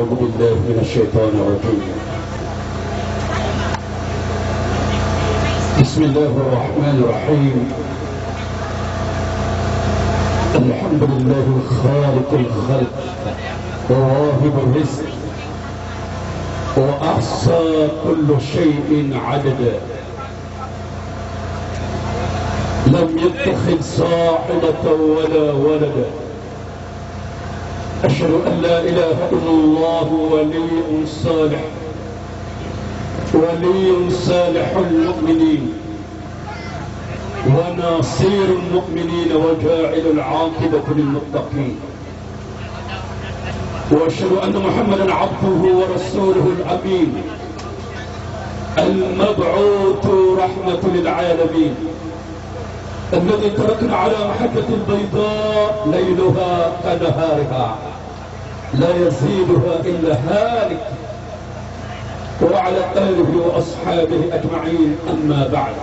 أعوذ بالله من الشيطان الرجيم. بسم الله الرحمن الرحيم. الحمد لله خالق الخلق وواهب الرزق وأحصى كل شيء عددا، لم يتخذ صاحبة ولا ولدا. أشهد أن لا إله إلا الله ولي صالح، ولي صالح المؤمنين وناصير المؤمنين وجاعل العاقبة للمتقين. وأشهد أن محمدا عبده ورسوله الأمين المبعوث رحمة للعالمين، الذي تركنا على محجة البيضاء ليلها كنهارها لا يزيدها إلا هالك، وعلى آله وأصحابه أجمعين. أما بعد،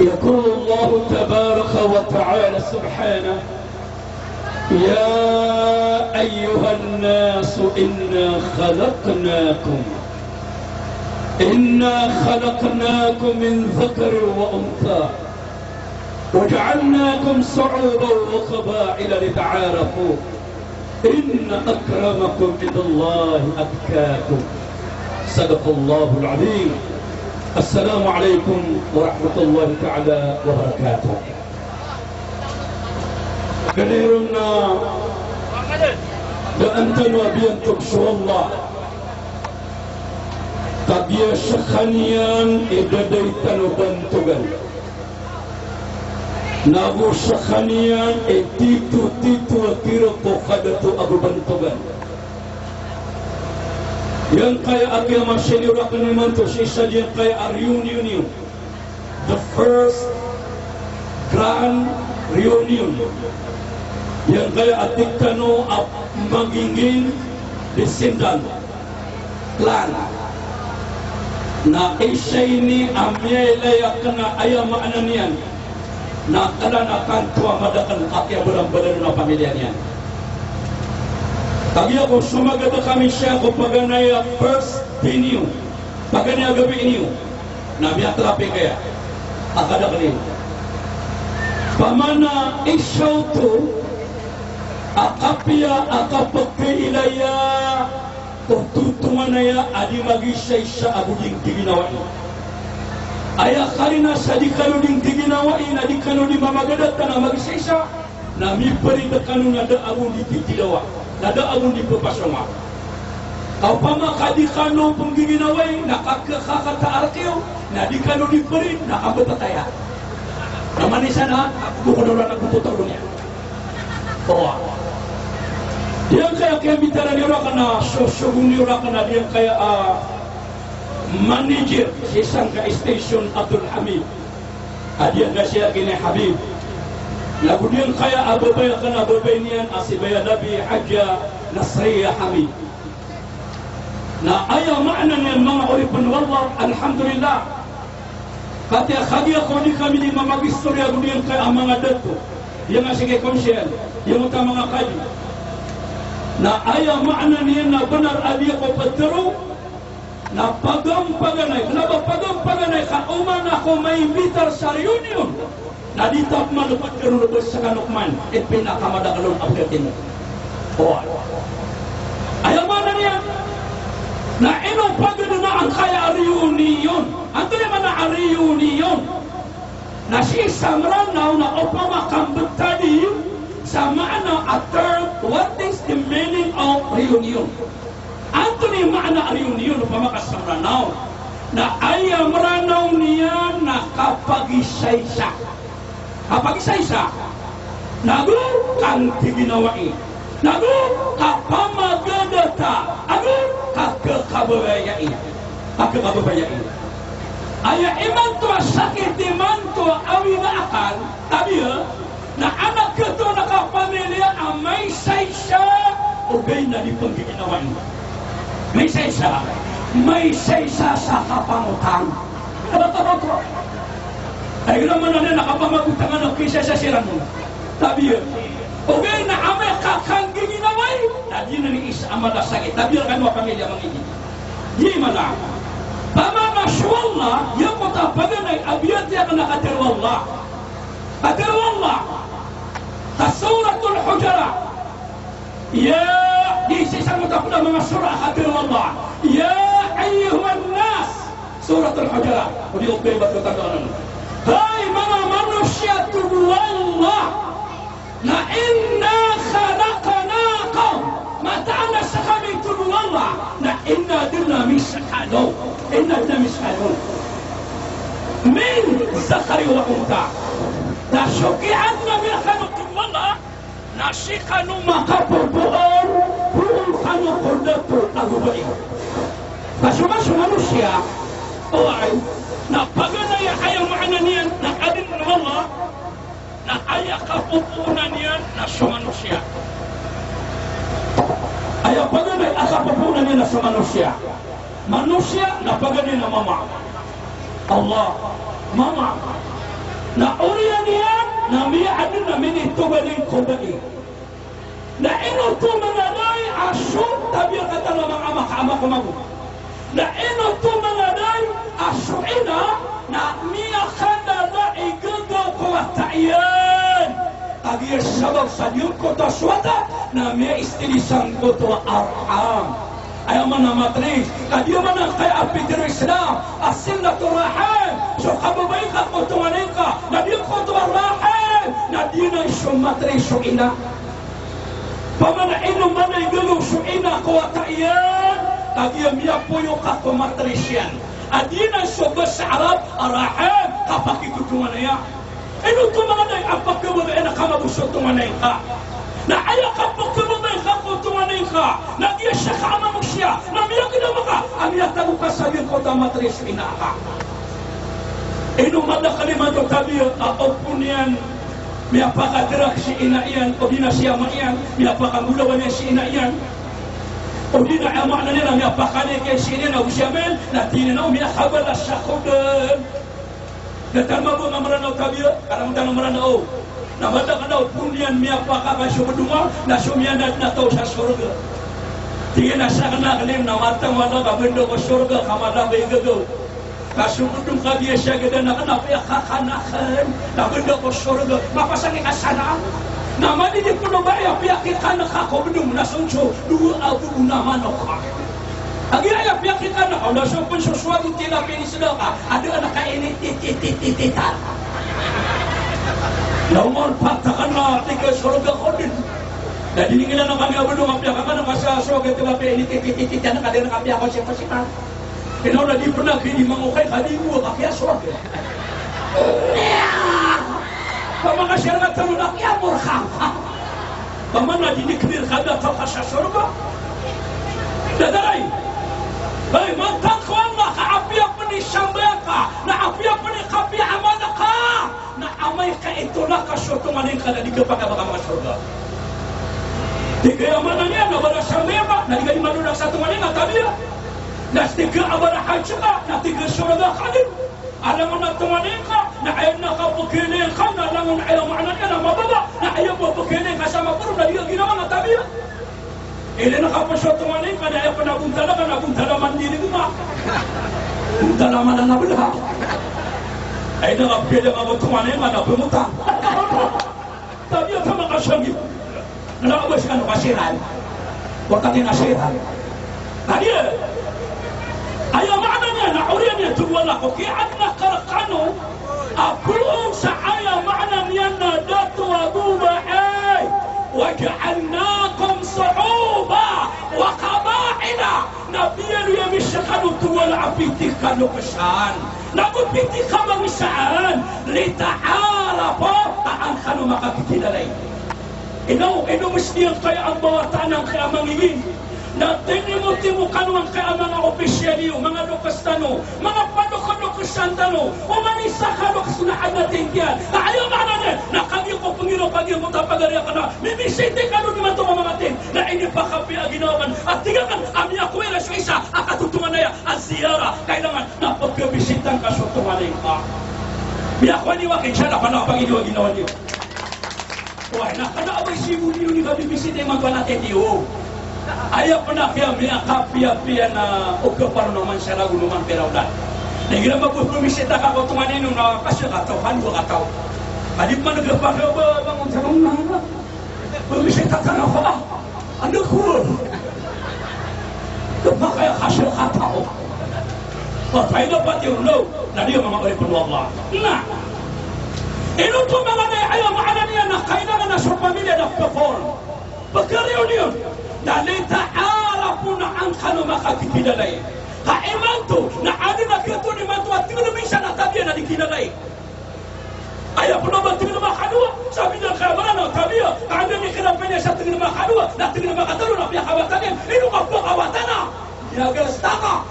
يقول الله تبارك وتعالى سبحانه: يا أيها الناس إنا خلقناكم من ذكر وأنثى وجعلناكم شعوبا وقبائل لتعارفوا إن أكرمكم عند الله أتقاكم. صدق الله العظيم. السلام عليكم ورحمة الله تعالى وبركاته. كثيرنا لأنتم وبينتم شو الله tabiya syakanian idadaitan bantugan nabu syakanian titu kira pokadatu abu bantugan yang kaya agama syariah penemantu sisa yang kaya reunion, the first grand reunion yang kaya atikano magingin di Sindan plan na isa ini amyela yakna ayam ananian na kala na kantua madakan kakya bulan-bulan na pamilya niyan. Tagi ako sumagada kami siya ko paganaya first venue paganaya gabi inyo na miya trape kaya akada kali pamana isaw to akapya akapagkailaya tutumanaya adi magi syaisha abu ding diginawai ayah karina sadikanu ding diginawai nadikanu di mamagadat kana magi syaisha nami beri dekanu nada abu di tidawa nada abu di pepasoma kau pama kadikanu penggiginawai nakakakata arkeo nadikanu di beri nakabetataya namani sana bukodolan aku putar dunia oh dia kaya bicara dia orang kena sosokun dia orang kena dia kaya manager sisang ke station Abdul Hamid dia nggak siap gini Habib lagu dia kaya ababaya kena babenian asibaya Nabi Haja Nasriyah Hamid. Nah ayah maknanya mga oripun wallah alhamdulillah kata khagia kodi kami di mamagi story lagu dia kaya amang adat tu yang ngasih ke konsen yang utama ngakaji. Na ayah makna niya na benar adia ko patero na pagam-paganay. Kenapa pagam-paganay? Kauman ako may bitar sa reunion. Na di tap malupat karoon na sa kanukman. At pinakamadagaloon abgatin mo. Oh. Ayah makna niya na ino pagano na ang kaya reunion. Anto naman na reunion. Na si Samranaw na opamakambot tadi sa makna a term, what is the meaning of reunion? Anthony makna reunion pamakas Samranaw na ayam ranaw niya nakapagisaysa nagu kang tiginawai nagu kapamagadata anu kakakababayai ayah iman tu sakit iman tu awi na akal tabi na anak itu nakapamilya amay saysa ubay na di panggiginawan may saysa sa kapangutang ko ay naman na nakapamagutangan ng kisa sa siran mo tabi Okay na ame kakang giginaway. Dadi na ni isa amala sakit. Tabir kan wa pamilya mangigi. Gimana? Pama masyaallah, ya kota paganay abiyat ya kana qadir wallah. Qadir wallah. Suratul Hujurat. Ya, di sisa mutaqaddam dengan surah qadir wallah. Ya ayyuhan nas. Suratul Hujurat. Beliau bebas katakan. Hai mana manusia wallah. Na inna khalaqnakum mata'ana sakamitul wallah. Na inna dirna misqalu. Inna dirna misqalu. Min zakari wa unta. Na syuki'anna min khalaqul wallah. Na sikanu makapupuan. Pu'ul kanu kudatu agubai. Masuk-masuk manusia. Oai. Na pagana ya ayaw ma'ananian. Na qadir wallah. Na ayaw kapupunan yan na sa manusia. Ayaw paganay kapupunan yan na sa manusia. Manusia na paganay na mama. Allah, mama. Na uriyan yan na miyadin na minitugaling kubain. Na inuto mananay asyong tabi ang kata ng mga ama kumagu. Na inuto mananay asyuina na miyakanda na igagaw kuwatayan. Agir sabab sa diyong kota swata na may istilisang kota arham. Ayaw man na matris. Kadiyo man ang kaya apitir Islam. Asin na turahim. So kababay ka kutunganin ka. Na diyong kota arham. Na diyo na isyong matris so ina. Pamana inom man na igagaw so ina kuwatayan. Kadiyo miya puyo ka kumatris yan. Adina sobat sa Arab arahim kapakikutungan niya. Ino tumanay apak kemudian kama busot tumanay ka. Na aya kapak kemudian kutungan ka. Na dia syakha manusia. Na miya kita maka amiya tabuka sabihin kota matris inaka. Ino mada kalimat tabi opunian miya pakadrak si inaian odina siya maian miya pakamulawan si inaian. Odina amakna nila miya pakane kay sinin na usyamel na tininaw miya khabala syakhudan. Datang mabu ngamaranaw tabiya karang dang ngamaranaw. Na mada kanaw pundian miya pakakasyo bedunga na sumyan na taw sa surga. Tingin na sa kana kalim na matang wala ka bendo ko surga kamada begagaw. Kasubudung kabiya siya gada na kana pa kakanakan na bendo ko surga mapasangi kasana. Nama di puno baya piyakit ka nakakobdong nasungso dua abu unaman ka. Agi aya piyakit ka na kalau so pun sesuatu tidak pilih sedekah ada anak kainit tititan. Lawan patakan na tiga surga kodin. Jadi ningila na kami abudong apiyak ka na kasa surga tiba pilih tititan kada na kapiyak ko siapa. Kino na di pernah kini mangukay kadimu kapiyak surga. Pamana syariat tarunak ya murkham. Pamana dinikbir kada taqasha surga. Dadarai. Baik mantak Allah ka apiya pani sambaka, na apiya pani kapiya amanaka. Na amay ka ito na kasyuto manin ka na digapaka baka mga surga. Tiga amanan niya na wala sambaka, na digay manunak sa tumanin at tabiya. Na tiga abara hajka, na tiga surga kanin. Alam mo na tumanin ka, na ayaw nakapagkilin ka, na alam mo na ayaw maana niya na mababa, na ayaw mapagkilin ka sa mapuro, na diya ginawa na tabiya. Ili nakapasyo tumanin ka, na ayaw pa nabuntala ka, nabuntala man dinig mo. Buntala man ang nabula. Ay nakapili nga mo tumanin ka, nabumunta. Tabiya ka makasyagi. Nakabas ka na kasiran. Huwag ka tinasiran. Tabiya. Ayaw maana niya, nauriyan niya, tuwala ko. Kaya at nakarkano, akulong sa ayaw maana niya na datu abuba ay, waja'alnakum su'uba wa qaba'ila. Nabiyan niya misyakano tuwala apitik ka lukasan. Nagupitik ka mangisaan. Lita'ala po, taan ka no makakitinalay. Ino mesti ang kaya ang bawat tanang kaya mangingin. Na tinimuti-mo kanuang kaya mga opisyaliyo, mga lokastano, mga padokadokastano, o manisa ka lokasunaan natin yan. Na ayaw na natin, na kami ko pangiro pagyo mo tapagariya ka na, mimisiti ka doon naman ito mga tin, na ini pa kapi aginawan, at tigakan, ami ako ila sa isa, akatutungan na yan, at ziyara, kailangan na pagkabisitan ka sa tumaling ka. Miyakwa niwa, kinsiya na pa na pag-iniwa ginawa niyo. Wah, nak kena apa isi budi ni kau bisite magwana tetio. Ayah pernah dia miakap pia na oke parno man sara gunuman peraudan. Negira bagus permisi tak kau tuan ini na kasih kata kan dua kata. Adik mana gepak dia bangun terung na. Permisi tak kan apa? Anda kur. Gepak kaya kasih kata. Oh, saya dapat dia lo. Nadi dia mengabai penuh Allah. Nah. Ini tu mengenai ayah maknanya nak kaitan nak pamilya nak perform. Berreunion dan ta'arafuna an kanu maka kidalai. Ha imantu na ada nak ketu ni mantu atingan bisa nak tabia nak dikidalai. Ayah pernah bertinggal makan dua, sabi nak kawan nak tabia. Anda ni kena punya satu tinggal makan dua, nak tinggal makan terus nak pihak kawatannya. Ini apa kawatannya? Ya guys taka.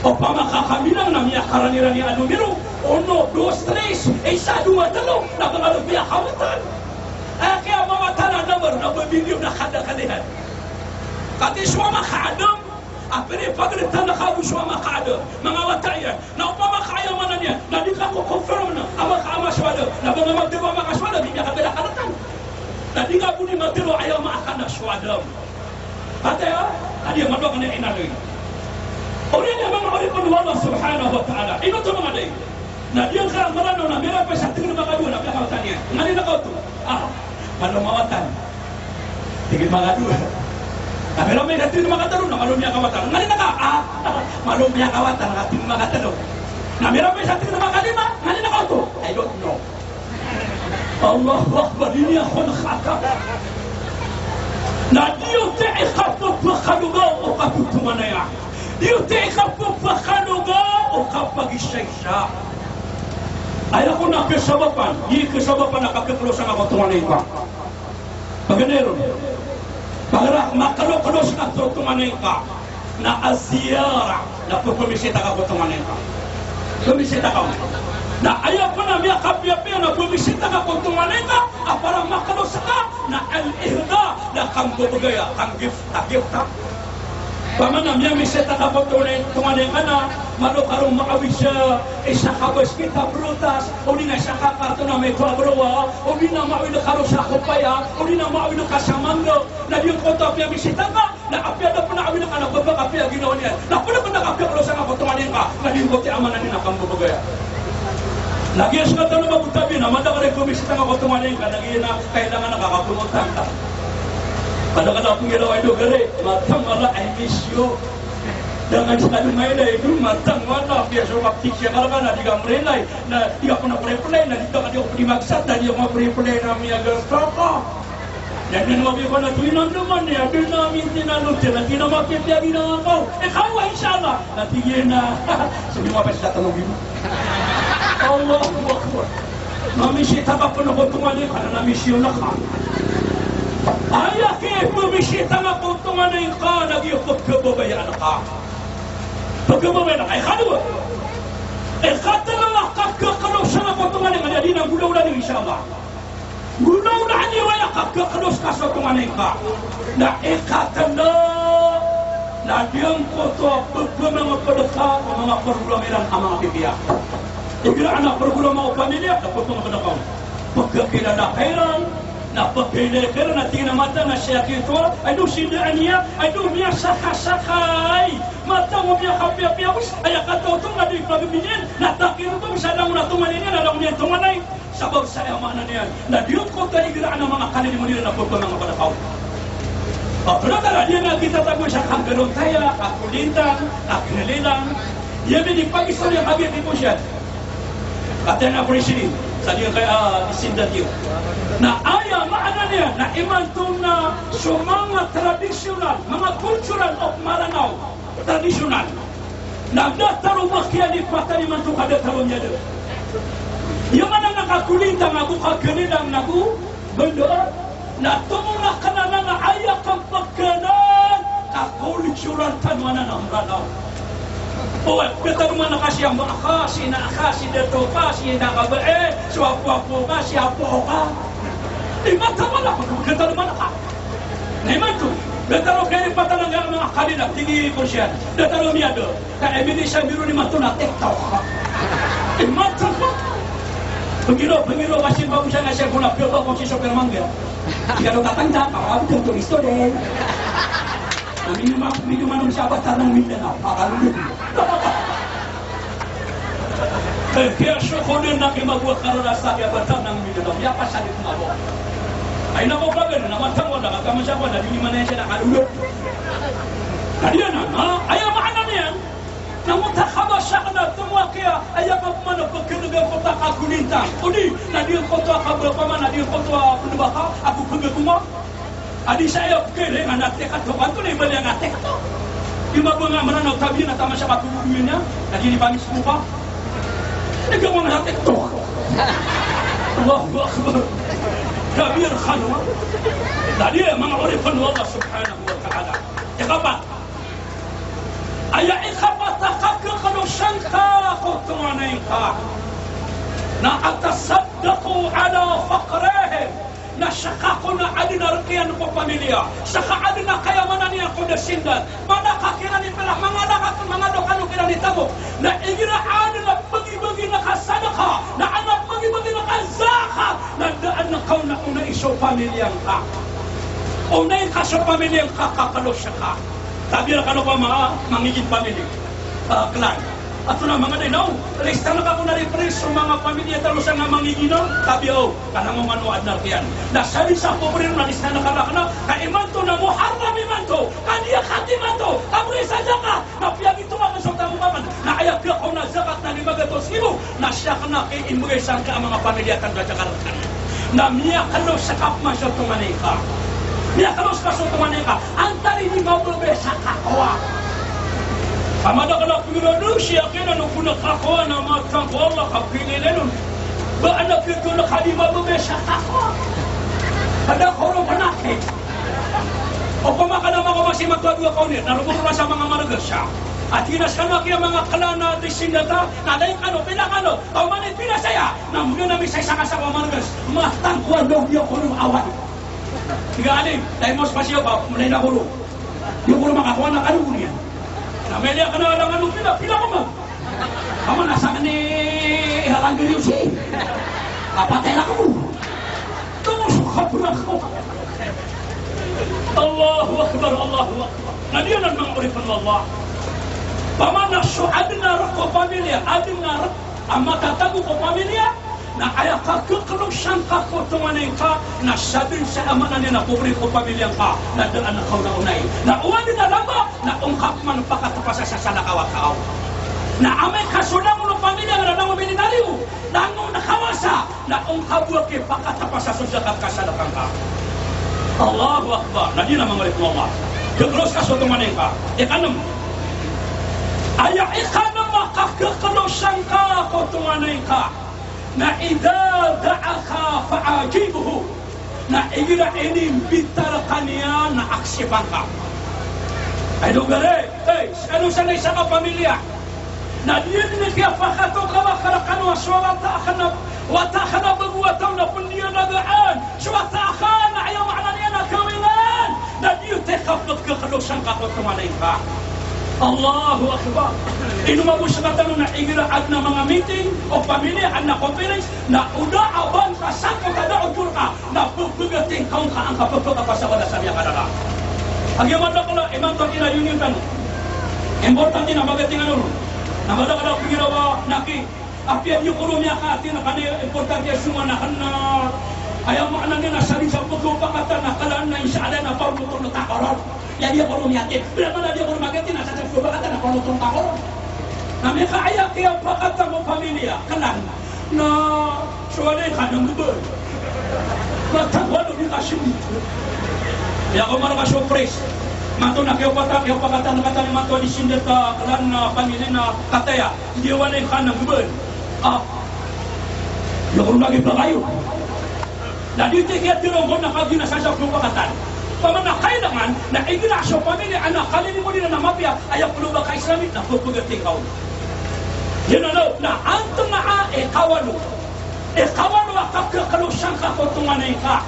Apa maka kami namanya karanirani anu biru. Ono dos tres, isa dua telur, nak mengalu pihak kawatan. Kaya mga tanah na video na kada kalihan. Kati suama kaadam, apere pagalitan na kabu suama kaadam. Mga watayan, na upama kaya mana niya, na di ka ko confirm na, ama ka ama swada, na mga magdiro ama ka swada, di niya kabila kalatan. Na di ka po ni magdiro ayaw maakan na swada. Kati adi ang madwa ka na inaloy. Uri niya mga oripon wa Allah subhanahu wa ta'ala. Ino to mga day. Na diyan ka marano na meron pa sa tingin mga dua na pinakawatan niya. Ngani na kauto. Malu mawatan. Tingin mga dua. Na meron may natin mga tanong na malu niya kawatan. Ngani na ka? Malu niya kawatan na tingin mga tanong. Na meron may sa tingin mga lima. Ngani na kauto. I don't know. Allahu Akbar. Ini ako nakakap. Na diyo te'ikap mo pakaluga o katutumanaya. Diyo te'ikap mo pakaluga o kapag-isa-isa. Ayaw ko na kesabapan, di kesabapan na kakaklosan ako tumanay ka. Pagganero, pagara makalo-kalos na ito tumanay ka, na aziyara, na pupumisita ka ko tumanay ka. Pumisita ka. Na ayaw ko na miya kapya-pya na pumisita ka ko tumanay ka, para makalos ka, na al-ihda, na kang bubugaya, kang gift-a. Pamana miya misita ka po tumanay ka na, malu karong maawis siya, isa kabas kita prutas, o di na siya kakato na may kwabrowa, o di na maawin na karo sa kupaya, o di na maawin na kasamando, na di yung koto apya misita ka, na apya na po na awin na ka, nagbabag apya ginawa niya, na po na po nakapya kalo sa kapotumanin ka, na di yung kote amanan ni nakambubagaya. Lagi yung sukat na magutabi na, manda ka rin kumisita ka kapotumanin ka, lagi na kailangan nakakapungutan ka. Kadang-kadang akong ginawa ito gari, matang wala, I miss you. Jangan sekali main itu matang mana biasa waktu siya kalau na di kamrelay na di ako na pre-play na dito ka di ako primagsat na di ako pre-play na miya gastapa. Dan yan mabi ko na tuinan naman niya, doon namin tinalutin na tinamapit niya ginagaw. Kawa inshallah, natigyan na. Sabi mo pa siya tanongin mo. Allahu Akbar. Mamisita ka po na ko tumali ka na namisyon na ka. Ayaw kayo mamisita ka po tumali ka, nag-iupot ka babayaan ka. Pagkababayan na kay kadwa. Kata na kakakalos sa potongan ng ada dinang gulaw-ulan inshallah. Gulaw-ulan niya wala kakakalos ka sa potongan ka. Na kata na diyang poto mga padaka o mga programiran ang mga bibiyak. Ibig anak programa o pamilya na potong kadakaw. Pagkakila na kairan, napagkailan na tinamata na siya kito, ay doon sindaan niya, ay doon niya sakasakay. Mata mo niya kapya-piyawis, ay akatotong na di pagbibinin, natakir ito, misadang na tumanin niya, nadang niya tumanay. Sabaw sa yamanan niya, na diyot ko taligiraan ng mga kanili mo nila na po mga padakaw. Pero tala dia na kita tago sa kanggalong taya, kakulitan, kakinalilang, yan din ipag-isang yung agad ni po siya. Kata na presiden, sa diyan kaya isindan yun. Na aya maana niya na imantong na so mga tradisyonal, mga cultural of Maranao, tradisyonal. Nagdataro makiya ni patani man itong kadataro niya doon. Yung mga nakakulinta nga kukagalilang nagu, bandoon, na tumong nakanana na aya kang pagkanan, kakultural tanwanan ng Maranao. Oh, kita naman nakasiyang makasi na akasi dito kasi nakabae, suwapo-wapo ka, siyapo ka. Mata wala ko, kita naman ka. Naman to, dataro kayo patalangga ang mga kanila, tingin ko siya, dataro niya do, kaya ebili siya biro ni Mato na TikTok ka. Mata ko, Pengiro masih bagus na siya kung napilto kung si Super Mangga. Kalau tatanda, parang tulisto din. Medyo manong siya batar ng Mindanao. Parang kaya siya ko din nakimagwa kararasa kaya batar ng Mindanao. Kaya pasalit na ako. Ay nako pa gano'n, namatang wala, kagama siya ko, hindi man na siya nakalulot. Kaya na, ayaw maana niyan. Namutakaba siya ka na tumwa kaya ayaw ka mana pagkinagang kota kagunintang. Udi, nadiyang kota kabrapaman, nadiyang kota punubaka, ako kagaguma. Adi saya kere nga natekat to, kanto na ibali ang natekat to. Ima ba nga mananaw tabi na tama siya katuluyin niya, nadiyang ibangis mo pa. Nagawa nga natekat to. Allahu Akbar. Kabir khanwa. Tadi mga orifan Allah subhanahu wa ta'ala. Ikapat. Aya ikapatakak kalau syangka kutuanaika na atasaddaqu ala faqrihim na syakaku na adina rekian ko pamilya saka adina kayamanan niya ko desindan mana kakira ni pelah mga dokano kira ni tamo na igira adina bagi-bagi na kasadaka na anak bagi-bagi na kazaka na daan na kau na una iso pamilyang ka unay ka sa pamilyang ka kakalo syaka. Tabi na kano pa mga mangiging pamilya, klan. At na mga dinaw, lista na ako na-repress sa mga pamilya talo sa nga mangiginaw. Tabi kanang manuad na kiyan. Nasabi sa pobrero na lista na kalakana, kaimanto na muharram imanto, kaniya katimanto, kabri sa jaka, na piyag ito mga sa tamumaman, na ayak ko na zakat na 500,000, na siya ka na kay-imresan ka ang mga pamilya tanda jakarkan. Na miya kano sa kapma siya tumanika. Dia terus masuk ke mereka antara ini ngobrol besar kakwa amada kalau pengiradu siakin anu kuna kakwa nama kakwa Allah kapilin ba anak itu nak hadi ngobrol besar kakwa ada korong penakit apa makana mga masih matwa dua kaunir narubur sa mga maragasa at kinasano kaya mga kalana di sindata na lain ano pinang ano o manit pinasaya na muna namin sa isang asawa maragas matangkuan daw niya korong awan. Tiga alim, dahil mas pasyo pa, mulai na kulo. Yung kulo makakuha na kalugo niya. Nameli ka na lang anong pila ko mo. Kama nasa ni halang giliw siya. Kapatay na ko. Tumusukap na ko. Allahu Akbar, Allahu Akbar. Nadiyan ang mga urifan Allah. Pamana suadna rako pamilya, adna rak, ang matatago ko pamilya, na kaya kakakalaw siyang kakotunganin ka na sabi sa amanan niya na pobre ko pamilyang ka na daan na kau na unay na uwan na lamba na ungkap man pakatapasa sa salakawa-kaw na amay kasulang ng pamilya na nang umininaliw na ang nakawasa na ungkap waki pakatapasa sa salakang ka. Allahu Akbar. Na di na mga ulit mo Allah kagros kasotunganin ka ikanam aya ikanam makakakalaw siyang kakotunganin ka na idza da'aka fa'ajibuhu na igira ini bitar kaniya na aksipan ka ay dogare ano sa isa ka pamilya na diyan ni kaya pakato ka makarakan wata khana bagwataw na pundiya nagaan suwata khana ayaw maana niya na kawilan na diyo tekapot ka kalusan ka kutumanay ka. Allahu Akbar. Inumabos sa katanong na igiraad na mga meeting o pamilya ang na-conference na uda-aban ka sako ka na o ka na pagpagating kaong ka ang kapagpagpapasawala sa niya kanala. Ang yaman na pala, imantang ina yun yung tanong. Importante na magating ano ron. Na madakala pagirawa naki apian yung kurumya ka atin na kanil importante suma na kana ayaw maana nga nasaling sa pagpapakatan na kalaan na insyaala na parmutong na takaron. Ya dia kalau miatin, bila mana dia kalau magatin nasa sa kata na kalau tong takor. Na may kaya kaya pakata mo pamilya kanan na suwalay kanang lubod. Matawalo ni kasim. Ya ko mara ka surprise. Mato na kayo pakata na kata ni mato di sindeta kanan na pamilya na kataya. Dia walay kanang lubod. Yo ko lagi pa kayo. Na dito kaya tinong na kagina sa pakatan. Pamana kailangan na igina sa pamilya anak kalini mo din na mapya ayaw pulo ba ka Islamit na pagpagating kaon. Yan na antong na kawano kakakalusan ka kutunganay ka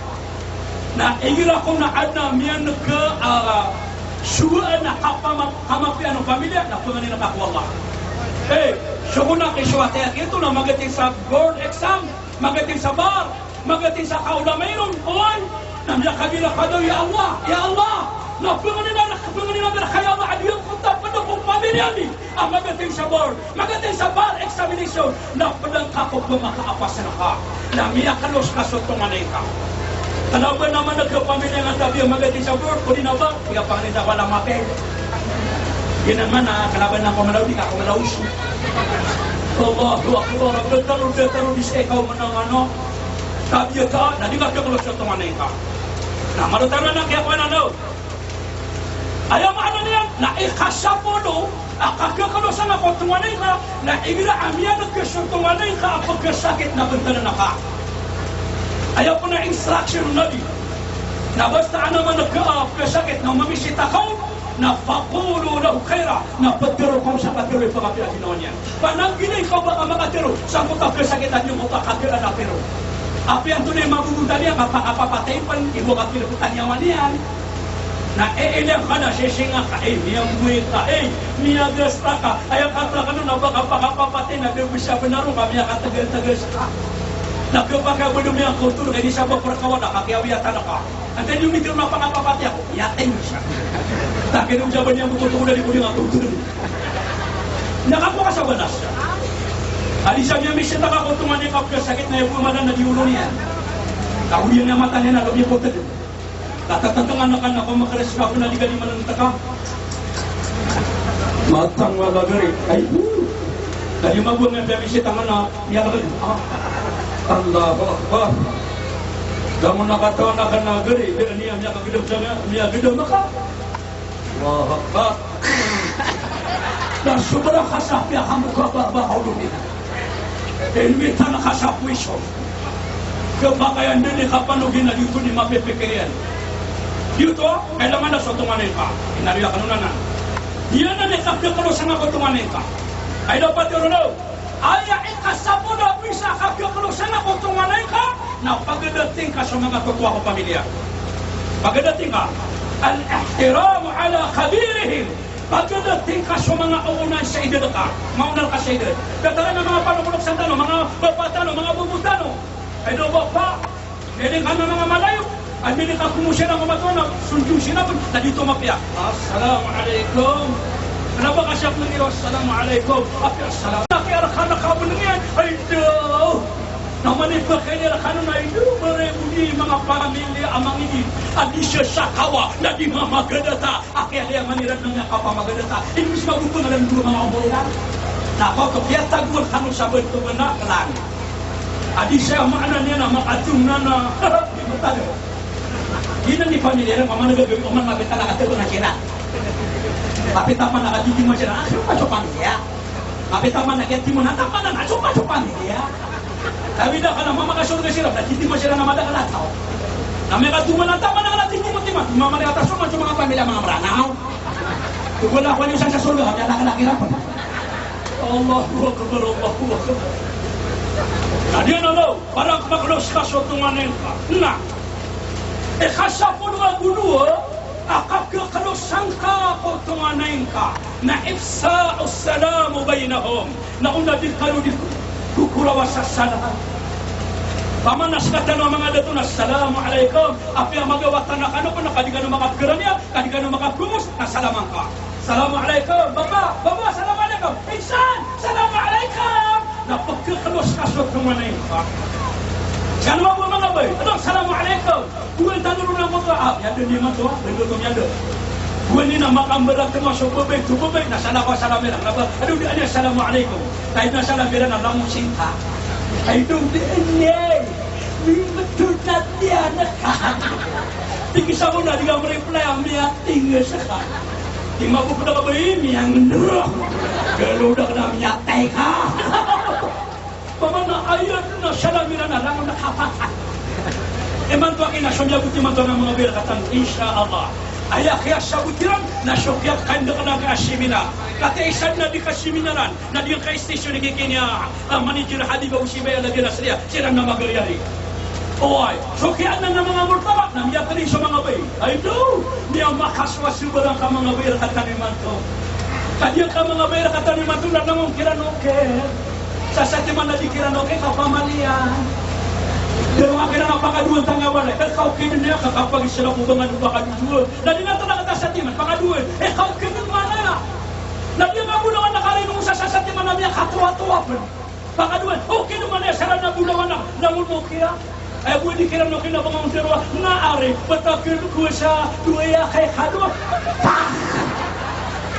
na igina ko na adna miyan ka suwa na kamapya ng pamilya na panganin na kakuwala. So kung nakiswate ito na magating sa board exam magating sa bar, magating sa kaulamairon, oy, namya kabila kadaw, ya Allah, napungan nila kaya Allah, adiyang kunta pa na kung pamilya ni, magating sa bar examination, napadang kakop ba makaapas na ka, namya kalos kasotunganay ka. Kenapa nama negara pamilya nga tabi ang magating sa board? Kung di na ba, hindi ka panginita ko lang mapel. Yan naman na, kalaban na kumalaw, di ka kumalaw isu. Allahu Akbar, betul di sekaw mo ng ano. Tabi ka, na di ka kakulot sa tumanay ka. Na marutaran na kaya ko na no. Ayaw maano niyan, na ikasapo no, akakakulosan ako tumanay ka, na ibira amya nagkasuntumanay ka, pagkasakit na bantanan na ka. Ayaw ko na instruction ng Nabi na basta naman nagkasakit na mamisita ko na fakulo lahu khaira na patiro kung sa patiro yung pangapila ginawa niya. Panangginay ka baka makatiro sa kutap kasakitan yung kutap kakila na pero api ang tunay mabubuta niya kapakapapatay pan ibo kapila kutanyawan niyan na ilang ka na sisinga ka miyang buhay ka miyagasta ka ayaw kata ka na baka pakapapatay na bisa benaro ka miya katagal-tagal sa ka. Nagkapaka mo yung kultur, kaya di siya magpakawan na, kakiawiyatan na ka. And then yung mikro na pangapapati ako, yatin mo siya. Takin yung jaban niya magkutungan na yung kultur. Nakapuka sa banas siya. Alisa niya may siya nakakutungan niya kapkasakit na yung pumanan na diulo niya. Kahulian niya mata niya na gabi po tayo. Tatatantangan na ka na kung makareska ko na liga di manang taka. Matang magagari. Ay, tadi mabuang nga may siya tangan na niya ka Allahu Akbar. Kamu nakatawa na ka na gari, niya kagidam siya niya gidam na ka. Allahu Akbar. Dan sobra kasap ya kamu kababaw lumina. Elmita na kasap wisyo. Kebakayan din kapanugin na dito ni mapipikirian. Dito, kailangan na sa tumanin ka. Inariya kanunan na. Diyan na nekapya ka sa mga tumanin ka. Ay dapat yun na. Aya ikasapo na bisa kakakulusan ako tumanay ka na pagdating ka sa mga tutwa ko pamilya. Pagdating ka, al-ihtiram ala kabirihim. Pagdating ka sa mga uunan sa edad ka, maunal ka sa edad. Katalan ng mga panupulok sandalo, mga bapatano, mga bubutano. Ay doon pa, pwede ka ng mga malayo. At hindi ka kumusya ng kumatuan na sunjung sinapon na dito mapya. Assalamualaikum. Kenapa kasyap ng iyo? Assalamualaikum. Assalamualaikum. Nakiyarakan na kabon ng yan. Ay do! Namanit ba kayo narakan na ito? Marebuli mga pamilya amang ini. Adi siya sa kawa na di mamagadata. Akyali ang manirad ng kapamagadata. Inis magupo na lang duro mga umulan. Nako, kaya tagul kanong sabay ito ba na kalang. Adi siya maana niya na makatung na na. Di mo tayo. Di na ni pamilya na mamanagagawin ko man mabita na katego na sila. Kapitaman na kadidi mo siya na chupa-chupan niya. Kapitaman na kati mo na tapan na chupa-chupan niya. Sabi na ka na mamakasyon ka sila, kadidi mo sila na madakalataw. Na may katuman na tapan na kalatindi mo tima. Mamanagatasyon man sa mga pamilya mga maranaw. Kung wala ko niyo sa surga, kaya nakalakirapan. Allahu Akbar, Allahu Akbar. Nadiyan na daw, parang maklos ka sa tumanin ka. Na, ikasapon nga gulo, akakakalusan ka ko tunganayin ka na ifsa'u salamu bainahum na una din kayo di kukurawa sa salam. Pamanas ka tanong mga dato na Assalamualaikum. Api ang magawatan na kano ko na kadi ka na makapagkaran niya, kadi ka na makapagkumus, nasalaman ka. Assalamualaikum. Baba, Assalamualaikum. Insan, Assalamualaikum. Na pagkakalus ka sa tunganayin ka. Kan mo mga bay, Assalamualaikum. Kuwen tanong na mo ka, yan din naman to, nandun yan doon. Kuwen ni na makambalang masuk babay, tu babay, nasala ko salamin lang. Aduh, dia Assalamualaikum. Kahit na salamin lang, alam mo sinta. Ay, doon din niya. Betul na diyan na ka. Tingisa mo na, di ka reply ang miya, tingin sa ka. Di mapupunta ka ba miyang nurok. Kalau udah kena miyatai ka. Pamana ayat na salamin na lang nakapatan. Emanto akin na sumya buti man to ng mga berakatan insyaallah. Aya kaya sabutiran na sumya kanda ka na kasimina. Kata isan na di kasiminaran na di ka station ni kanya manager Habiba Usibay na di nasriya sirang na magalyari. Oy, so kaya na mga murtaba na miya kali sa mga bay. Ay do, niya makaswa subarang ka mga berakatan ni manto. Kaya ka mga berakatan ni manto na namong kiran okay. Sa man na di kiran okay ka pamalian. Pero akhirnya napakaduan tanggawan kau kinanya kakapag sila ko bangan napakaduan. Dadi na talaga ta sa timan pakaduan. Kau kinan mana? Dadi nga mo naman nakarinong sa timan na niya katuwa-tuwa pa. Pakaduan. Okay naman ya sarang na bulawan na nanguno kaya. Ay pwede kiram na kinabang ang sirwa naari patakil ko sa duya kay kadwa.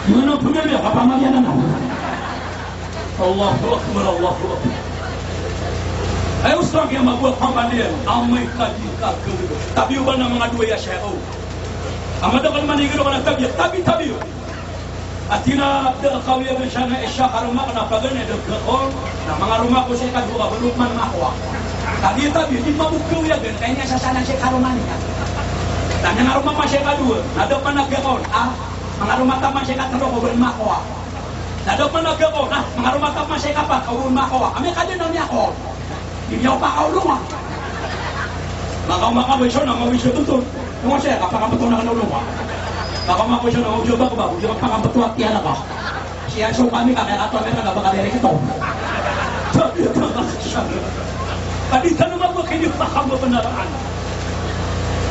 Mana punya dia kapamagyan na. Allahu Akbar, Allahu Akbar. Ay ustag yang magbuat pamalian, amay kadika keluar. Tapi ubah na mga duya siya. Amada kan manigiro ka na tabi. Atina kau yang bersana esya karuma kana pagane dekon. Na mga rumah ko siya kadua belukman makwa. Tabi di mabukau ya gen kayaknya sasana siya karuma ni. Dan yang rumah masih kadua, ada panagakon. Mga rumah taman siya katalo ko makwa. Ada panagakon, mga rumah taman siya kapat ko makwa. Ame kadin na niya ko. Hindi ako pa kaulungan. Makawisyo na, mawisyo tuntun. Yung siya, kapakabato na kanulungan. Makawisyo na, mawisyo ba ko ba? Hindi kapakabato at tiyan ako. Siya so kami kaya ato kami nagabakadere ito. Kadita naman mo kinip na kamo panaraan.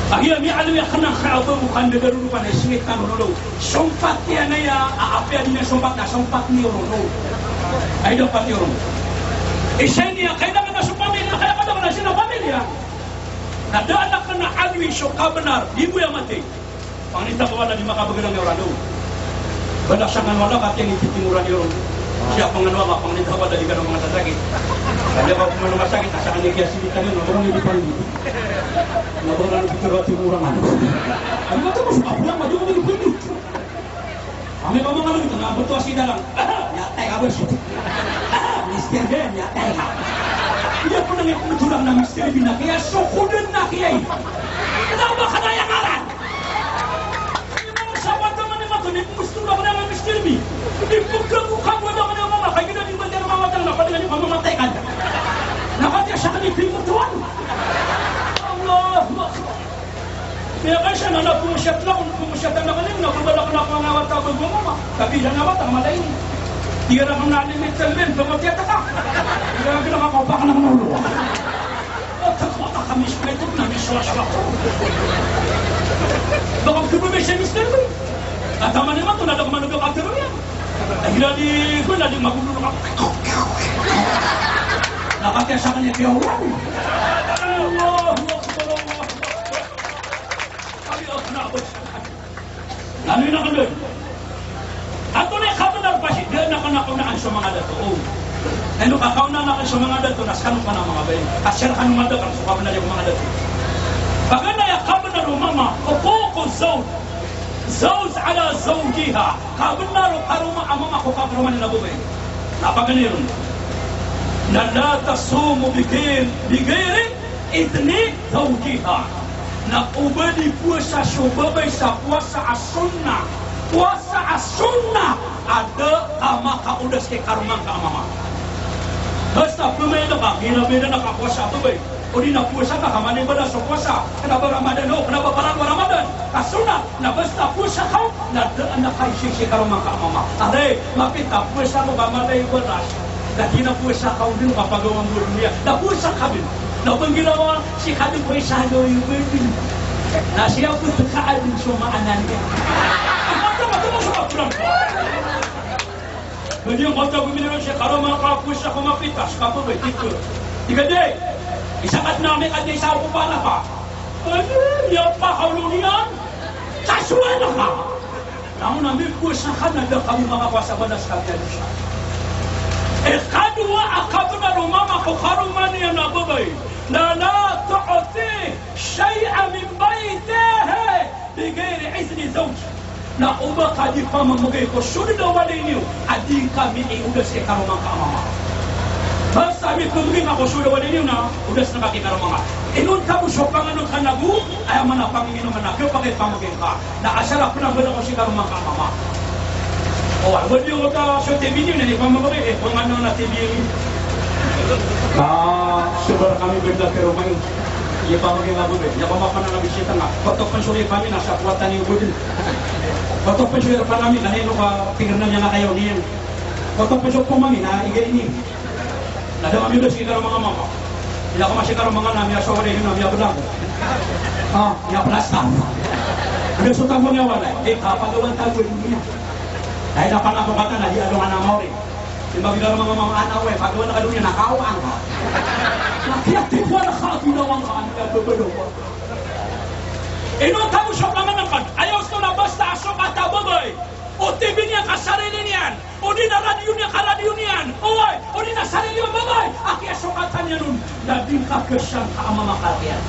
Ahiya mi alam ya kanang kaabo mo kan degarupan ay singit kan ulo. Sompat yan na ya, aapya din na sompat ni ulo. Ay dapat yun. Isa niya, kailangan na sa pamilya, kaya ka naman na sila pamilya. Nadaanak ka na alwi, so kabanar, di mo yung mati. Panginita ko wala, di makabagalang yung rado. Bala siya nga wala, kati ang ititimuran yun. Siya pang wala, panginita ko wala, di ka ng mga sasakit. Kaya ka kung mga sakit, nasa kanya kaya silitan yun, nabarang hindi pa rin dito. Nabarang ang timuran ano. Ano ba ito mo, sukapulang, madyo ko hindi pwede. Kami pa mga nalito, nabato asida lang. Yatay ka ba siya? Mister Ben, yatay ka. Iya po nang ikutulang na Mister Ben na kaya sukudan na kaya. Kenapa ka na yung aran? Yung mga sabat naman ni Mato, hindi gusto na ko na mga Mister Ben. Hindi pagkabuka mo naman yung mga kaya gina din ba dyan mamatang na pati ganyan mamamatay ka. Nakatya siya ka ni Pimutuan. Allah! Kaya kaya siya na napumasyat na kung pumasyat na kanina, nakubalak na ako ang awat ako ng mama. Kabilang awat ang malayin. Tiga na kung nalimit sa lin, tumatiyata ka. Tiga na kinakakaupa ka ng ulo. Takot kami sa ito, namiswas ako. Bakang kumabay siya, Mr. B. At tama naman ito, nadakaman ng kaktero yan. Ay ginali ko, nadi magulo ka. Nakatya sa kanya kaya ulan. Allah, ano yun ako doon? Ato na kapanar pa siya, diyan nakanakaunaan sa mga dato. Ano kakaunan na sa mga dato, naskano pa ng mga bayan. Asyar ka nung madakan, so kapanar yung mga dato. Pagka na yung kapanar o mama, kukuko zawd. Zawd ala zawjiha. Kapanar o karuma ang mama ko kaparuman na bubay. Napaganin. Na la tasumu bigiri idni zawjiha. Na ubadi puasa syubabay sa puasa as-sunnah. Puasa as-sunnah ada kama kaudas ke karumang ka mama. Basta pumeda ka, ginabeda na ka puasa ito ba? O di na puasa ka, kamani ba na sa puasa? Kenapa Ramadan o? Kenapa parang Ramadan? Kasunat, na basta puasa ka, nadaan na kayo si karumang ka mama. Aray, mapita, puasa mo ba malay baras? Dati na puasa ka, hindi mo kapagawang mo niya. Na puasa ka din. Na bang ginawa, si kadang puasa yung berdin. Na siya po takaan din sumaanan niya. Mata mo sa kapulang ko. Jadi yung kota bumili siya, karo mga kapus siya kumapitas, kapabay, dito. Tigade, isakat namin at isa ako para pa. Ano, yan pa, kaulong niyan. Sasuwa na ka. Namun namin po sa Canada, kami mga pasabanas kanya siya. Kadua akabna rumama ko karuman niya na babay. Na la tu'ti shay'a min baytihi bighairi izni zawj. Na uba kadi pamamagay ko sunod na walay niyo adi kami iudas kay karumang kamama. Basta mi kuming ako sunod walay niyo na udas na kay karumang. Inon ka mo panganon ka nagu ay man pangingino man ako pagay pamagay ka. Na asara ko na bala ko si karumang kamama. Oh, wala yung sa TV niyo na ni pamamagay kung ano na TV niyo. Subar kami benda ke rumah ini. Ia pamagay nga bube. Ia pamapan na bisita nga. Foto pensuri kami nasa kuwatan ni Budin. Foto pensuri pa namin na nino ka tingnan niya na kayo niyan. Foto pensuri po mami na igay ini. Nada kami udah sekitar mga mama. Ila ko masih karo mga namya sore ni namya belang. Ya plastar. Ada suka mo nga wala. Kapagawan tayo niya. Dahil na ako kata na di adong anak mo rin. Di magigaro mga anak we, pagawan na kadunya nakawang ka. Nakiyakti ko na kaginawang ka ang kagabalo ko. Tamu siya panganangkan. Ayaw ko na basta asok at ababay. O TV niya kasarili niyan. O di na radio niya ka-radio niyan. O di na sarili yung babay. Aki asokatan niya nun. Labing kakasyan ka ang mga karyan.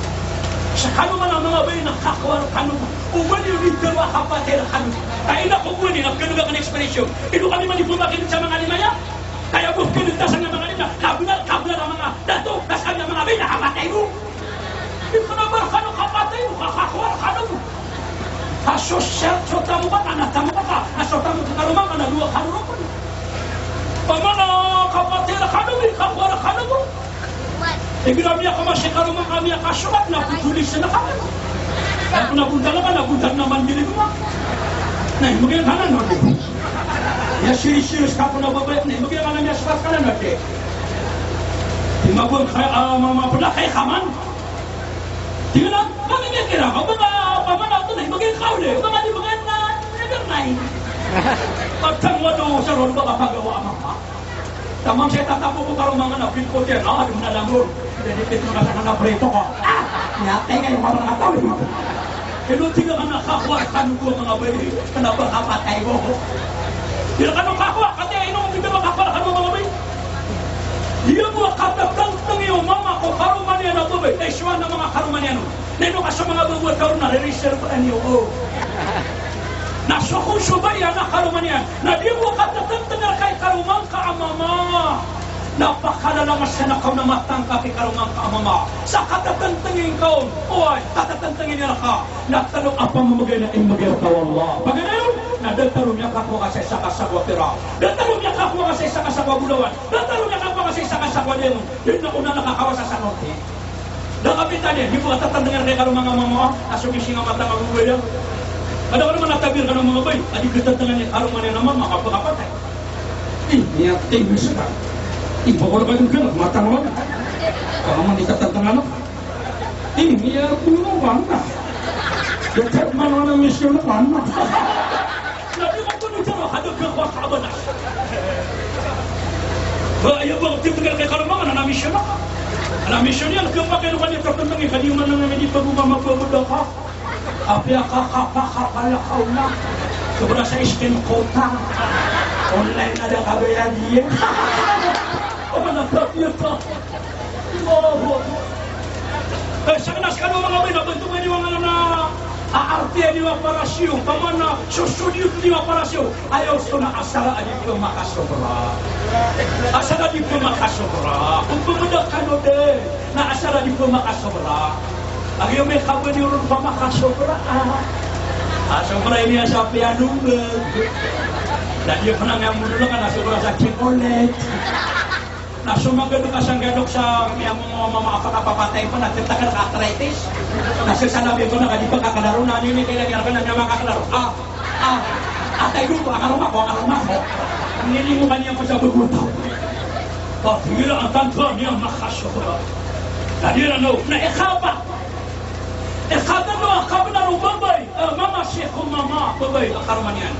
Sa kano man ang mga bayi nakakawar kano. Uwan yung dalawa kapatid kano. Kaya na kung uwan yung ganuga ka na ekspresyon. Kami manipumakin sa mga limaya. Kaya kung kinuntasan ng mga lima. Kabunal ang mga dato. Kas kami ang mga bayi nakapatay mo. Hindi ko na ba kano kapatay mo. Kakakawar kano mo. Asosya, sota mo ba? Anatamu ba ka? Asota mo karumang ka na luwa kanuro ko. Pamana kapatid kano mo. Kakwara kano mo. Ginami ako masih karumang kami akasukat na putulis na kami. Kaya kung nabundan naman dili mo. Nah, magiging kanan natin. Ya serius ka po nababayat na. Magiging kanan niya sukat kanan natin. Timabon kaya mama pula kay kaman. Tingnan na, kami niya kira ka. Mga pamana ito na, magiging kauli. Mga di mga na, never night. Pagtang wado sa ron ba kapagawa ang mga. Tamang saya tatapo ko karong mga napit ko dyan. Di mo na lamor. Jadi pito na sa naprito ko. Nyate kayo mga nakataw. Kaya tingnan ka nakakawar ko mga bayi. Kenapa kapatay mo? Tidak ka nakakawar. Kasi inong hindi makakawar mga bayi. Dia mo katatang yung mama ko karuman yan na bayi. Naiswa na mga karuman yan. Nino ka sa mga babuat karon na re-reserve niyo. Nasokong subay yan na karuman yan. Na di mo katatang kay karuman ka mama. Napakalala mas na kaw na matangka kay karungang kaamama. Sa katatantangin kaw, katatantangin niya ka. Natanong apa mamagay na imagay ka Allah. Paganoon, nadantarong niya kakuha kasi sa kasagwa pira. Dantarong niya kakuha kasi sa kasagwa bulawan. Dantarong niya kakuha kasi sa kasagwa demon. Yun na una nakakawa sa sanote. Nakapitan niya, di po katatantangin kay karungang mama. Asukisi nga matang ang uwi yan. Ada ka naman natabir ka ng mga bay. Adi katatangin niya karungan niya naman, makapagapatay. Niya tingin siya. Pokoknya kayo ganun, matang wala. Kalau man ikatatang anak, ya puno wala. Dekat mana na misyon na wala. Labi mo ito nito, hadap ka kwa kabanas. Ayaw ba, titigil kay karumangan, na misyon na ka. Na misyon yan, kung bakit naman ito katantangin, kaniman lang namin ito bumamagpabuda ka. Apya ka kapalakaw na. Sobra sa iskin kota. Online na lang kabayan diyan. Nakapiyata. Sanas ka mga may nabantungan niyo na aarte niyo parasyo. Pamana susunod niyo parasyo. Ayaw ko na asara adi ko makasobra. Asara di ko makasobra. Kung bumudak ka no de, na asara di ko makasobra. Ang iyo may kawan niyo ron pa makasobra. Sobra ini sa piano. Dan dia pernah ngambil dulu kan asobra sa kikolet. Na sumagado ka siyang gadok sa mga mapapapatay pa na tinta ka arthritis. Nasasanabi ko na kadiba kakalaro na yun kailangan ka na niya makakalaro. Atay ko akaruma ko. Nilimukan niya ko sa bugutaw. Tingnan ang tanto niya makasobra. Nadira no, na ikaba. Ikaba no, akaba na rumabay. Mama Sheikh mama, babay, akaruma niyan.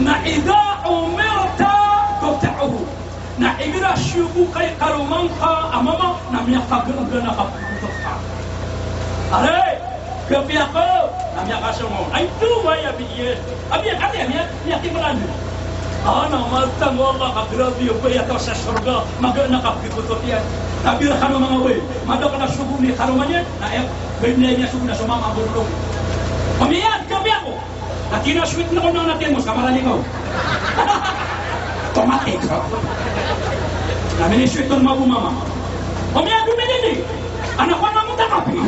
Na idha umirta tuta'uhu. Na ibira syubu kay karumang ka amama na miya kagana ka puto ka. Are, kapiya ko na miya kasumo. Ay tuwa ya biye. Abiya kati miya timulan. Ana maltang Allah kagrabe yung kaya to sa surga magana ka puto yan. Tabira ka mga way. Mado ka na syubu ni karuman yan. Na ganyan niya syubu na sumama bulong. Pamiyan kapiya ko. Katina sweet na ko nang natin mo sa marali ko. Tomatik. Namin isuit ko mga bumama. Umiya dumilili. Anak ko naman takapi.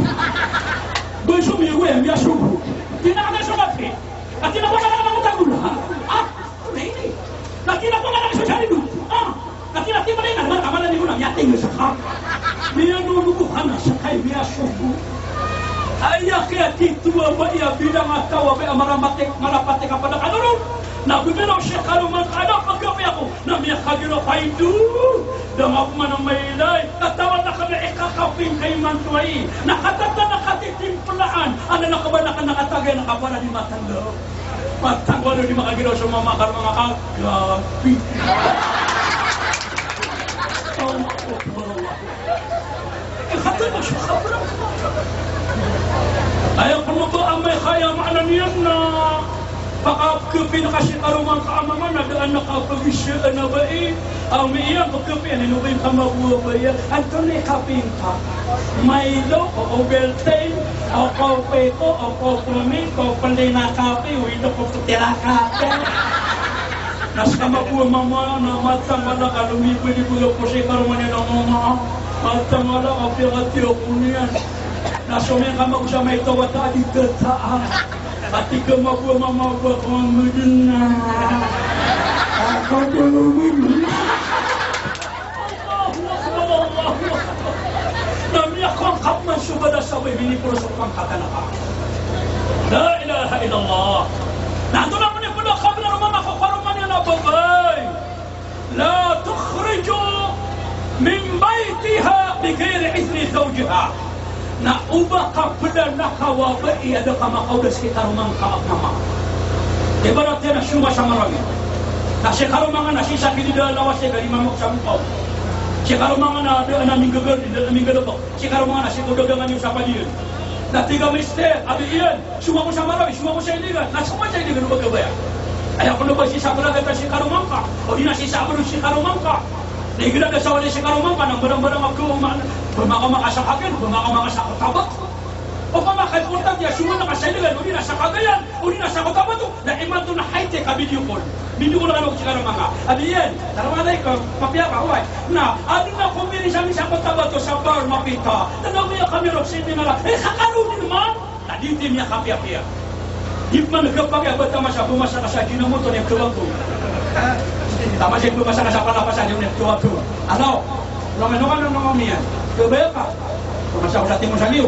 Doon sumiwe, miya subo. Tinaka na sumapi. At tinako na naman tagula. Tunay. Natinako na naman sa sari doon. Natinaki mo na yun. Kamala ni mo lang yating sa kap. Miya nulubuhan na sa kay miya subo. Ayak kaya tituwa ba iya bilang atawa ba maramatik, marapati ka pa na kanunod. Na bigalaw siya kaluman kada pagkapi ako. Na miya kagiro paidu. Dama ko man ang mailay. Katawan na kami ikakapin kay mantuay. Nakatata nakatitimpulaan. Ano na ka ba nakatagay nakapara di matanggaw. Matanggaw di makagiro sa mamakar mga agapi. Ikatay mo siya kapra. Ayaw ko mo ba ang may kaya maananiyan na pakapkapi na kasi karumang kaamaman na daan nakapagisya na ba eh. Ang may iyang pagkapi, ano ba yung kamabuwa ba yan? Anto na ikapin ka. Milo, o Ovaltine, o Copeco, o Copromil, o Palina Kape, o ito ko putira kape. Nas kamabuwa mama na matang wala ka lumipuli-pulo po siya karuman yan ang mga matang wala ka piratiyo po niyan. Nasumay ka mag-usya may tawata di kataan. Pati ka mabwa kong medina. Ako ka lumili. Allahu Akbar. Namiyak ko ang kapman subada sabay binipuro sa pangkata na ka. La ilaha illallah. Nandun naman yung pala kami na naman nakakaruman yan na babay. La tukhriju min baytiha bigayri izni zawjiha. Na uba ka pala nakawaba iya da ka makaudas kita rumang kaakmama. Ibarat yan na syuma sa marami. Kasi karumangan na sisa kinida lawas ya dari mamuk sa mukaw. Si karumangan na doon na minggagal, minggalabak. Si karumangan na si kudagangan yung sa padiyan. Na tiga mister, abi iyan, syuma ko sa marami, syuma ko sa iligan. Nasa ko sa iligan ubag kabaya. Ay ako na ba sisa ko na si karumangka? O di na sisa ko si karumangka? Naigila ka sa wali si karumangka ng barang-barang magkuman. Bumakamakasakagan, bumakamakasakatabak. O kamakaipuntan niya, suma nakasaligan, uli nasa kagayan, uli nasa kagabato, na iman to na high-tech ka video call. Video call na kanong sigara mga. Abi yan, taramanay ka, papaya ka, huwag. Na, ano na kumili sa amin sa kagabato sa bar, mapita. Tanaw niya kami roksindi nga lang. Kakaroon naman. Naditi niya kapya-pya. Di man nagkapagay, ba't tama siya, bumasa ka sa ginamoto niya tuwag ko. Tama siya, bumasa ka sa palapasan niya tuwag ko. Ano? Naman niyan. Kaya ka, pumasya ko sa timon sa liw.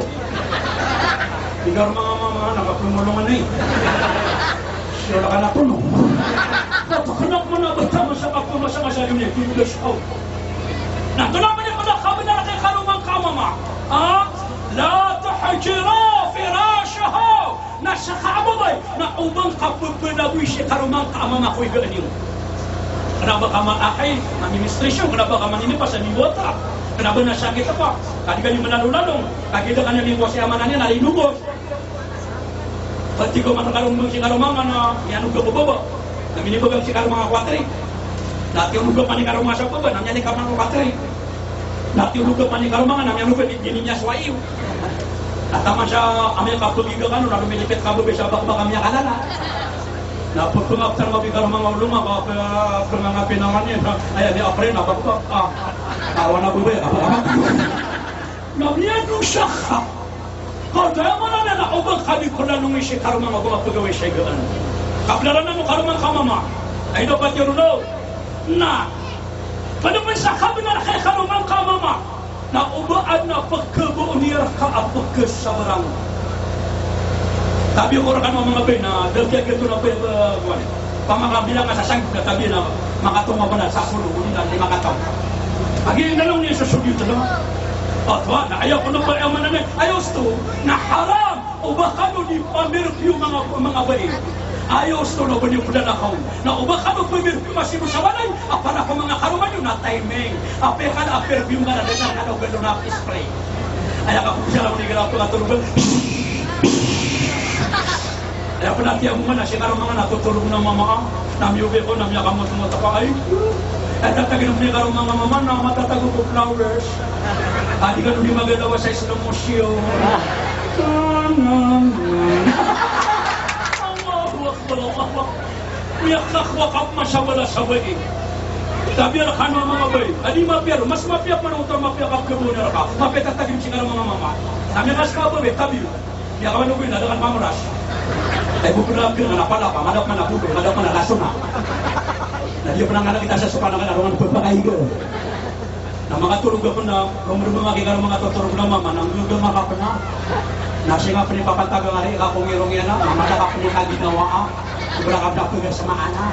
Bigar mga nakaplumulungan na eh. Siya na ka na puno. Natakanak mo na bata pumasya ka sa liw niya, kinulas out. Nato naman yung mga kami na kay karumang kamama. La tahajira firashaha. Nasa kaababay na ubang kapagpanaboy siya karumang kamama ko'y gaaniw. Kenapa ka maakay, administrasyon, kenapa ka maninipas sa miwata? Kenapa nasakit apa? Kadi kali melalong-lalong, kakita ka niya liwas si amanannya nalinubos. Pati ko manakalong si karumanga na yanong gabababa. Naminibagang si karumanga kwatri. Dati yung lugar pa ni karumanga sa baba, namanya ni karumanga kwatri. Dati yung lugar pa ni karumanga, namanya lugar din niya swayo. Nataman siya, amay kapagiga ka no, nalumilipit ka babi sa bakba kami kalala. Na pagpangaptar mga bigaro mga ulunga, mga pinangan niya, ay di apre na bakba. Tawa na bubay, Namiyan nung siya ka. Kaya mo na ubang kami ko na nung isi karumang magpagawin siya gaan. Kaplaran na mo karumang kamama. Ay dapat yun ulo. Na, paano mo sa kami na kay karumang kamama? Na ubaan na pagkabuo niya ka ang pagkasabarang. Tabi ko rin mga bay na dalgya gito na pwede pamakabilang ka sa sanggol na tabi na makatunga pa na sa sulo, hindi na makataw. Pag-iing na lang niya sa sugyo ito lang. At na ayaw ko na pa ang mananay, ayos to, na haram o baka no di pamirpyo mga bay. Ayos to na ba niyo pulalakaw, na o baka no pamirpyo masimo sa walay, para ko mga karuman yun na timing. Ape ka na perfume ka na din na daw gano'n na spray. Ayaw ka kung siya lang nigalaw ko natulungan. Kaya po natin ang mga nasikaro mga natutulog ng mama, namiyubi ko, namiyakamot mo tapakay. At tatagin mo niya karo mga mama na matatago po flowers. Di ka nung magalawa sa slow motion. Allahu Akbar, Allahu Akbar. Uyak kakwakap masyawala sa way. Sabi na kano mga bay, adi mapiyaro, mas mapiyak man utang mapiyakap kabunan ka. Mapitatagin siya mga mama. Sabi na ka ba, tabi. Ya kawan nungguin, ada kan pamuras. Bubulap ka na napalapa, madap man na bubul, madap man na laso na. Na dia penanganan kita sa suka ng arongan pagpakaiga. Na mga tulog ako na, rumurumang makikaro mga tuturog na mama, nang lugang makapana. Na siya nga panipapantagang ari, kakong irong yan na, mamada ka panikaginawa. Berangkat ke sama anak.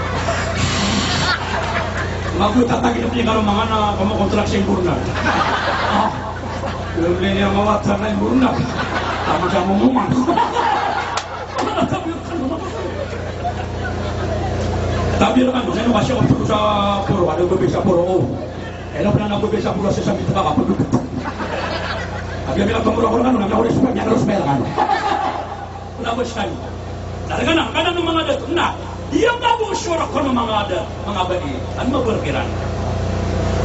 Magutat lagi na kalau mangana kamu kontrak sempurna. Ah, beli yang mawatan na sempurna. Kamu jangan ngomong. Tapi kan saya masih waktu sa puro ada berbeza puro. Elo pernah nak berbeza puro saya sampai tak apa dulu. Abi bilang kamu orang kan namanya orang supaya harus bayar kan. Kenapa sekali? Kadang-kadang memang ada tu. Nah, dia nggak bersuara kalau memang ada mengabadi. Kan mau berkiran.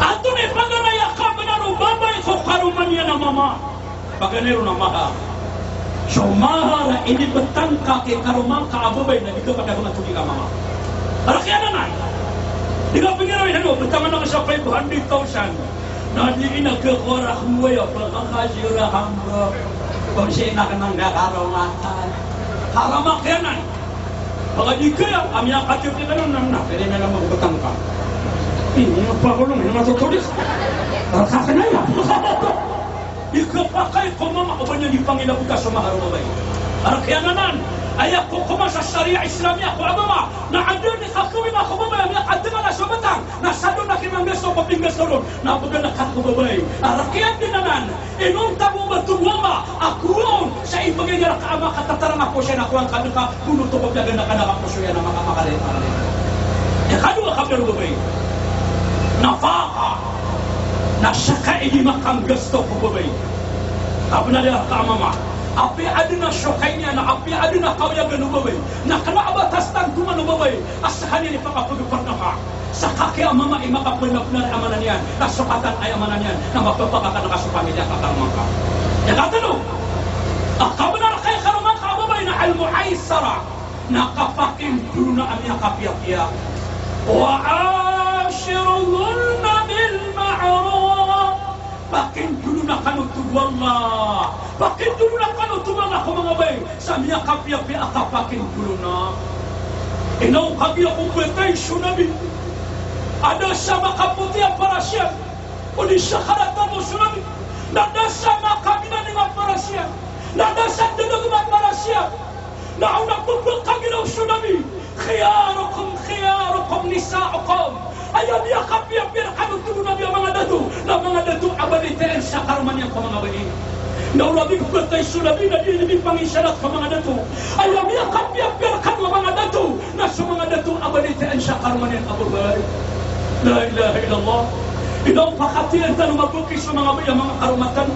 Atau ni pagana ya kabenar ubaba itu karumania nama mama. Paganeru nama. So mahara ini betangka ke karumang ka ababay na dito pada kung tugi ka mama. Rakyat na. Diga pingirawin ano betangan na sa 500,000. Na di ina ke korah mo ya pagkakasira hamba. Kung siya na kanang nakarumatan. Halamak yanan. Baka di kaya kami ang katip kita nang pwede na lang magbetangka. Ini apa ko lang matutulis. Rakyat na ya. Ikapakai ko mama ko banyak dipanggil buka sama harumabay. Arakiananan ayak ko kuma sa syariah Islamiyah ko abama na ada ni kakawin ako mama yang ada na sobatang na sado na kinang beso papinggas doon na pagana kat ko babay. Arakian dinanan inong tabo batuwama akuon sa ipagayara ka ama katatarang ako siya na kuang kaduka kuno to pagdagan na kana ako siya na makamakalin. Ya kadua kabir babay. Nafaka Nasaka ini makam gesto kubabay. Apa dia kamama? Api adina syokainya na api adina kau yang genubabay. Na kena abatas tantuman ubabay. Asahani ni pakapudu pernah. Sakake amama imaka benar amananian. Nasokatan ay amananian. Na mapapakakan nakasupamilya kakamangka. Ya kata lu. Akabenar kay karamangka ubabay na al-muaisara. Nakapakin dulu na amya kapia-pia. Wa ashirulunna bil ma'ruf. Pakin dulu nak kanu tuwallah. Pakin dulu nak kanu tuwallah ko mga bay. Samia kapia aka pakin dulu na. Inaw kapia kumpetay sunabi. Ada sama kaputia parasya. Udi syakaratan mo sunabi. Nada sama kabina dengan parasya. Nada sa dengan parasya. Na una kumpul kabina sunabi. Khiyarukum nisa'ukum. Ayam dia kapia biar kamu tunggu nabi mga datu abalitain sa karuman yang kau mga bani. Na ulabi ko tay sulabi na di pangisyarat ka mga datu. Ayam dia kapia biar kamu mga datu na sa mga datu abalitain sa karuman yang abulbay. La ilaha illallah. Inaw pakatian tanu mabuki sa mga karumatan.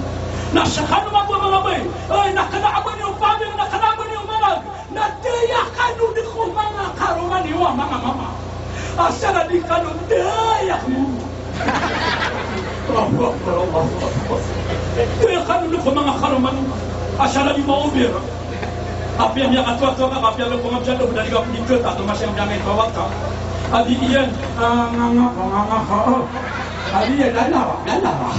Na sa kanu mga bay. Ay nakanaaban yung pamil, nakanaaban yung malag. Na tiya kanu di ko mga karuman yung mga mama. Asal di kanu dayakmu. Allah. Tiya kanu di ko mga karuman. Asal di maubir. Apa yang dia kata-kata apa yang lo pengabdian lo dari gak penikut atau masih yang jangan bawa kau. Adi iyan Adi iyan dalawa.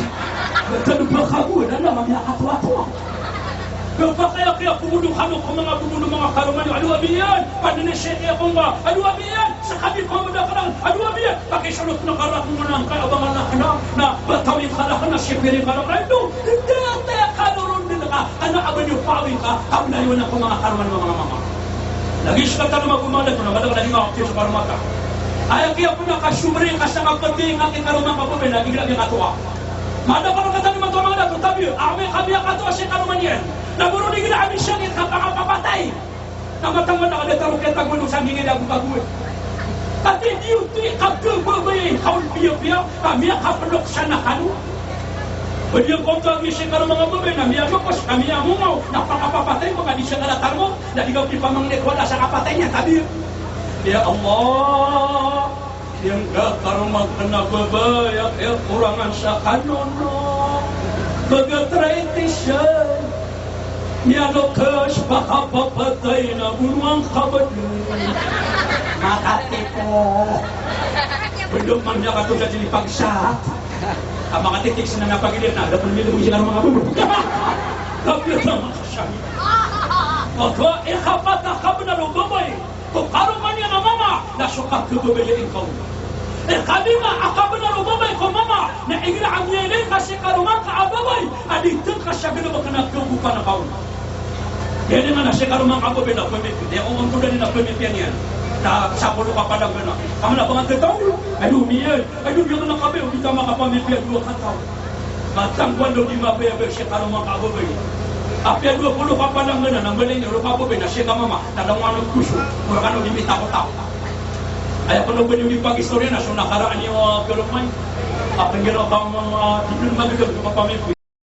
Betul berkabu dalawa dia kata-kata. Kaya pembunuhan ko mga karuman adu abiyan padane syekh ko nga adu abiyan sa kabi ko madakarang adu abiyan pakai sulot na karat mo nang kaabangan na batawi kala na syepiri kala ito dete kalorun din ka ana aban yung pawin ka kabla yun ako mga karuman mga mama lagi siya ka na magumala ko na madagal lagi nga sa karumata ay kaya po nakasumri ka sa kapatid ng karuman ka po lagi lagi katuwa madagal ka tani mga datu tabi ame kami katuwa si karuman yan naguro ni gila amin siya ngit kapapapatay. Namatang na kada taro kita gulo sa ngingin ako kaguwi. Tapi diyo ti kapagabay kaul piya kami kapalok sa nakano. Pwede yung kontra ni siya karo mga babay na miya mapos kami amungaw napakapapatay mga di siya kalatar mo na ikaw ti pamangnik wala sa kapatay niya tabi. Ya Allah yang gak karo magkana babay kurangan sa kanono. Bagatray siya. Niano kes baka papatay na bunuang kabad. Makatipo. Belum man niya kato sa sinipagsa. Ang mga titik na napagilir na, dapat nila siya ng mga bulo. Kapit na makasyahin. Ako, ikapata ka ba na lubabay? Kung karuman niya na mama, nasukat ka babayain ka. Kami nga, akaba na lubabay ko mama, na igiraan niya rin kasi karuman ka ababay. Aditang ka siya gano'n ka nagkabuka na kaun. Yan nga na siya karumang ababay na pamipin. Yan ang tulan na pamipin yan. ta sapolo ka padang na kamala bangat tahu aduh mian aduh dia kena kabe kita maka pamipia dua kata matang kwando di mabe be shekalo maka bobe apia 20 ka padang na nang beleng ro ka bobe na sheka mama tadang wano kusu mo kanu dimita ko tao aya kono be di pagi sore na sona karaan yo kelomay apa ngero ka mo dipin mabe ko pamipia